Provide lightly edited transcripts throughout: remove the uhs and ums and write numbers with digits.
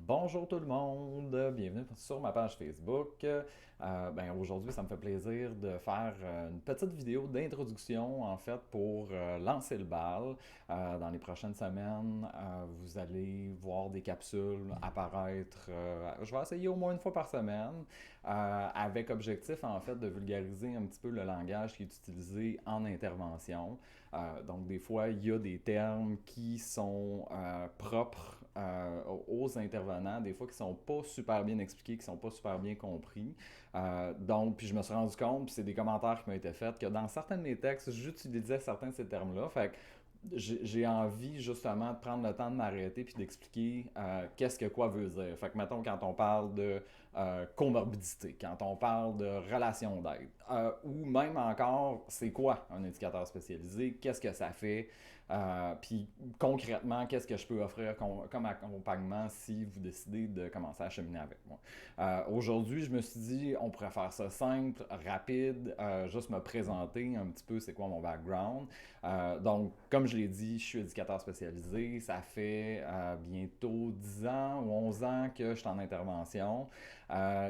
Bonjour tout le monde, bienvenue sur ma page Facebook. Aujourd'hui, ça me fait plaisir de faire une petite vidéo d'introduction en fait pour lancer le bal. Dans les prochaines semaines, vous allez voir des capsules apparaître. Je vais essayer au moins une fois par semaine avec objectif en fait de vulgariser un petit peu le langage qui est utilisé en intervention. Donc, des fois, il y a des termes qui sont propres aux intervenants, des fois qui sont pas super bien expliqués, qui sont pas super bien compris. Donc, puis je me suis rendu compte, puis c'est des commentaires qui m'ont été faits, que dans certains de mes textes, j'utilisais certains de ces termes-là. Fait que j'ai envie justement de prendre le temps de m'arrêter puis d'expliquer qu'est-ce que quoi veut dire. Fait que mettons quand on parle de comorbidité, quand on parle de relation d'aide, ou même encore c'est quoi un indicateur spécialisé, qu'est-ce que ça fait, puis concrètement qu'est-ce que je peux offrir comme accompagnement si vous décidez de commencer à cheminer avec moi. Aujourd'hui, je me suis dit on pourrait faire ça simple, rapide, juste me présenter un petit peu c'est quoi mon background. Donc, comme je l'ai dit, je suis éducateur spécialisé. Ça fait bientôt 10 ans ou 11 ans que je suis en intervention.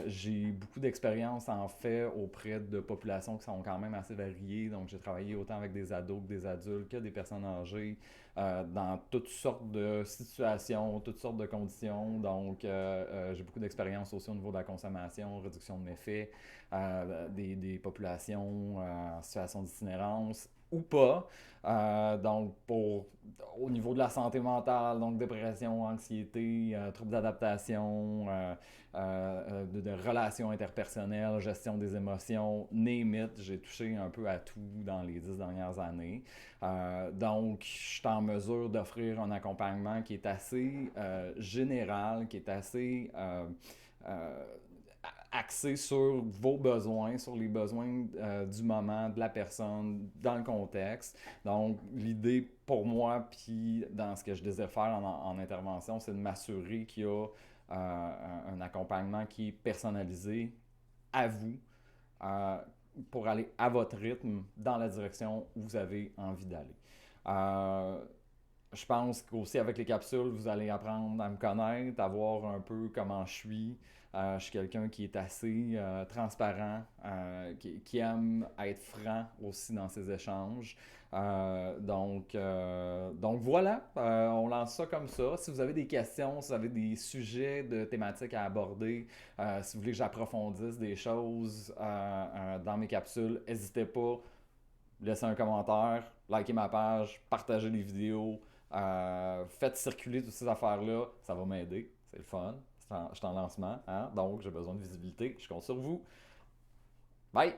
J'ai beaucoup d'expérience en fait auprès de populations qui sont quand même assez variées. Donc, j'ai travaillé autant avec des ados que des adultes, que des personnes âgées, dans toutes sortes de situations, toutes sortes de conditions. Donc, j'ai beaucoup d'expérience aussi au niveau de la consommation, réduction de méfaits, des populations en situation d'itinérance ou pas. Au niveau de la santé mentale, donc dépression, anxiété, troubles d'adaptation, de relations interpersonnelles, gestion des émotions, name it, j'ai touché un peu à tout dans les 10 dernières années. Donc, je suis en mesure d'offrir un accompagnement qui est assez général, qui est assez euh, axé sur vos besoins, sur les besoins du moment, de la personne, dans le contexte. Donc, l'idée pour moi, puis dans ce que je désire faire en intervention, c'est de m'assurer qu'il y a un accompagnement qui est personnalisé à vous euh, pour aller à votre rythme dans la direction où vous avez envie d'aller. Euh, je pense qu'aussi avec les capsules, vous allez apprendre à me connaître, à voir un peu comment je suis. Je suis quelqu'un qui est assez transparent, qui aime être franc aussi dans ses échanges. Donc voilà, on lance ça comme ça. Si vous avez des questions, si vous avez des sujets de thématiques à aborder, si vous voulez que j'approfondisse des choses dans mes capsules, n'hésitez pas, laissez un commentaire, likez ma page, partagez les vidéos, faites circuler toutes ces affaires-là, ça va m'aider, c'est le fun. Je suis en lancement, hein? Donc j'ai besoin de visibilité, je compte sur vous. Bye!